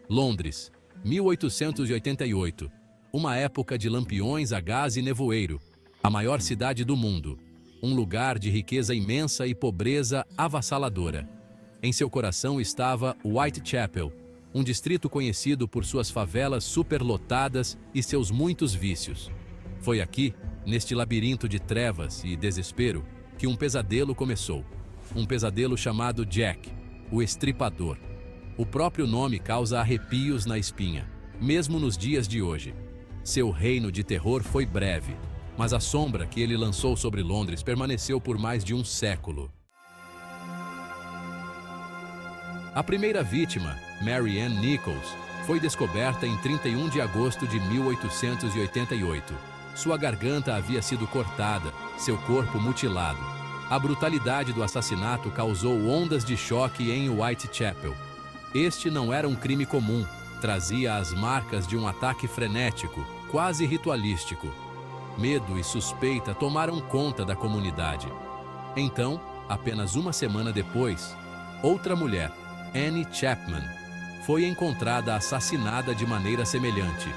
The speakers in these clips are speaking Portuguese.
Londres, 1888. Uma época de lampiões a gás e nevoeiro. A maior cidade do mundo. Um lugar de riqueza imensa e pobreza avassaladora. Em seu coração estava Whitechapel, um distrito conhecido por suas favelas superlotadas e seus muitos vícios. Foi aqui, neste labirinto de trevas e desespero, que um pesadelo começou. Um pesadelo chamado Jack, o Estripador. O próprio nome causa arrepios na espinha, mesmo nos dias de hoje. Seu reino de terror foi breve, mas a sombra que ele lançou sobre Londres permaneceu por mais de um século. A primeira vítima, Mary Ann Nichols, foi descoberta em 31 de agosto de 1888. Sua garganta havia sido cortada, seu corpo mutilado. A brutalidade do assassinato causou ondas de choque em Whitechapel. Este não era um crime comum, trazia as marcas de um ataque frenético, quase ritualístico. Medo e suspeita tomaram conta da comunidade. Então, apenas uma semana depois, outra mulher, Annie Chapman, foi encontrada assassinada de maneira semelhante.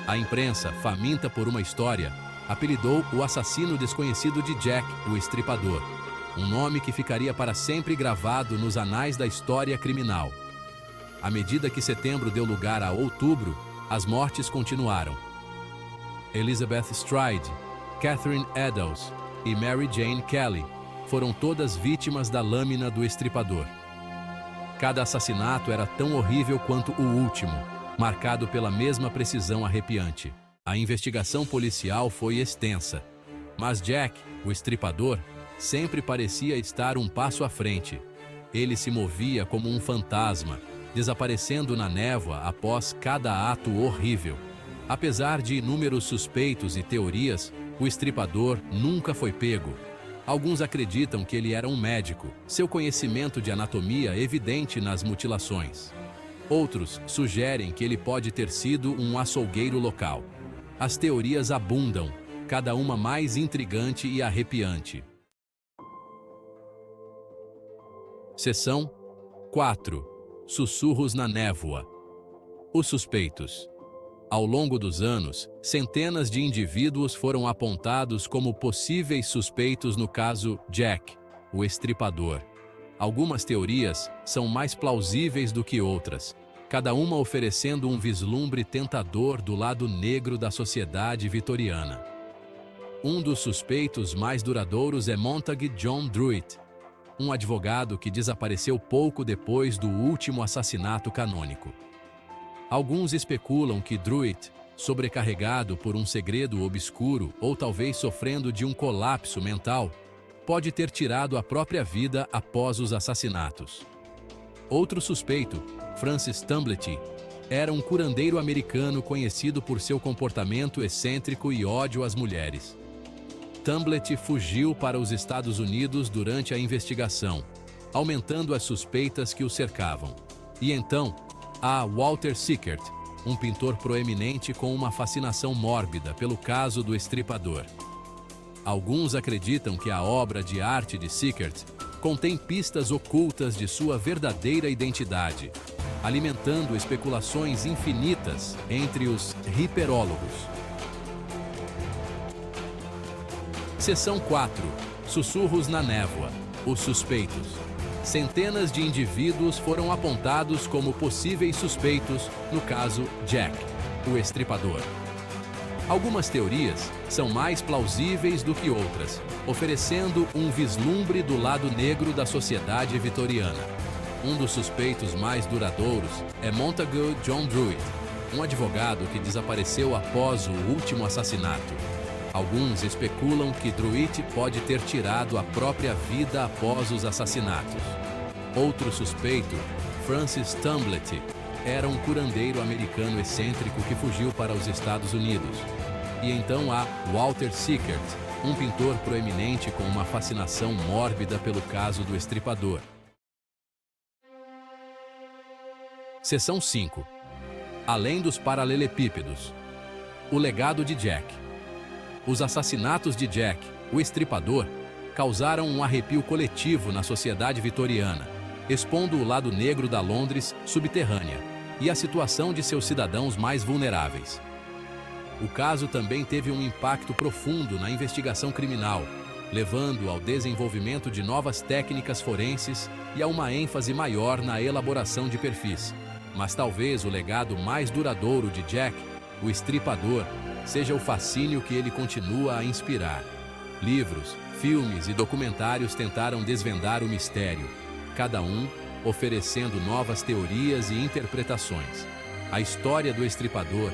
A imprensa, faminta por uma história, apelidou o assassino desconhecido de Jack, o Estripador, um nome que ficaria para sempre gravado nos anais da história criminal. À medida que setembro deu lugar a outubro, as mortes continuaram. Elizabeth Stride, Catherine Eddowes e Mary Jane Kelly foram todas vítimas da lâmina do Estripador. Cada assassinato era tão horrível quanto o último, marcado pela mesma precisão arrepiante. A investigação policial foi extensa, mas Jack, o Estripador, sempre parecia estar um passo à frente. Ele se movia como um fantasma, desaparecendo na névoa após cada ato horrível. Apesar de inúmeros suspeitos e teorias, o Estripador nunca foi pego. Alguns acreditam que ele era um médico, seu conhecimento de anatomia evidente nas mutilações. Outros sugerem que ele pode ter sido um açougueiro local. As teorias abundam, cada uma mais intrigante e arrepiante. Seção 4. Sussurros na névoa. Os suspeitos. Ao longo dos anos, centenas de indivíduos foram apontados como possíveis suspeitos no caso Jack, o Estripador. Algumas teorias são mais plausíveis do que outras, cada uma oferecendo um vislumbre tentador do lado negro da sociedade vitoriana. Um dos suspeitos mais duradouros é Montague John Druitt, um advogado que desapareceu pouco depois do último assassinato canônico. Alguns especulam que Druitt, sobrecarregado por um segredo obscuro ou talvez sofrendo de um colapso mental, pode ter tirado a própria vida após os assassinatos. Outro suspeito, Francis Tumblety, era um curandeiro americano conhecido por seu comportamento excêntrico e ódio às mulheres. Tumblety fugiu para os Estados Unidos durante a investigação, aumentando as suspeitas que o cercavam. E então, há Walter Sickert, um pintor proeminente com uma fascinação mórbida pelo caso do Estripador. Alguns acreditam que a obra de arte de Sickert contém pistas ocultas de sua verdadeira identidade, alimentando especulações infinitas entre os hiperólogos. Seção 4. Sussurros na névoa. Os suspeitos. Centenas de indivíduos foram apontados como possíveis suspeitos no caso Jack, o Estripador. Algumas teorias são mais plausíveis do que outras, oferecendo um vislumbre do lado negro da sociedade vitoriana. Um dos suspeitos mais duradouros é Montague John Druitt, um advogado que desapareceu após o último assassinato. Alguns especulam que Druitt pode ter tirado a própria vida após os assassinatos. Outro suspeito, Francis Tumblety, era um curandeiro americano excêntrico que fugiu para os Estados Unidos. E então há Walter Sickert, um pintor proeminente com uma fascinação mórbida pelo caso do Estripador. Seção 5. Além dos paralelepípedos. O legado de Jack. Os assassinatos de Jack, o Estripador, causaram um arrepio coletivo na sociedade vitoriana, expondo o lado negro da Londres subterrânea. e a situação de seus cidadãos mais vulneráveis. O caso também teve um impacto profundo na investigação criminal, levando ao desenvolvimento de novas técnicas forenses e a uma ênfase maior na elaboração de perfis. Mas talvez o legado mais duradouro de Jack, o Estripador, seja o fascínio que ele continua a inspirar. Livros, filmes e documentários tentaram desvendar o mistério, cada um oferecendo novas teorias e interpretações. A história do Estripador,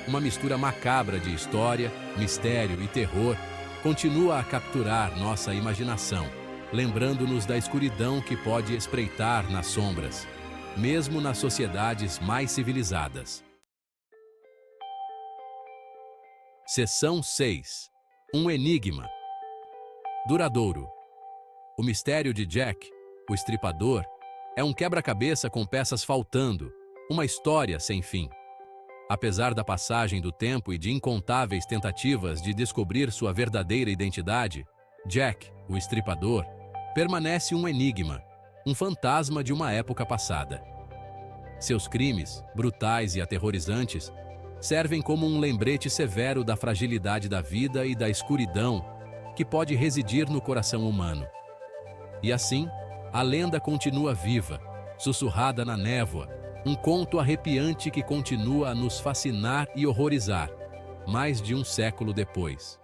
uma mistura macabra de história, mistério e terror, continua a capturar nossa imaginação, lembrando-nos da escuridão que pode espreitar nas sombras, mesmo nas sociedades mais civilizadas. Seção 6. Um enigma. Duradouro. O mistério de Jack, o Estripador, é um quebra-cabeça com peças faltando, uma história sem fim. Apesar da passagem do tempo e de incontáveis tentativas de descobrir sua verdadeira identidade, Jack, o Estripador, permanece um enigma, um fantasma de uma época passada. Seus crimes, brutais e aterrorizantes, servem como um lembrete severo da fragilidade da vida e da escuridão que pode residir no coração humano. E assim, a lenda continua viva, sussurrada na névoa, um conto arrepiante que continua a nos fascinar e horrorizar, mais de um século depois.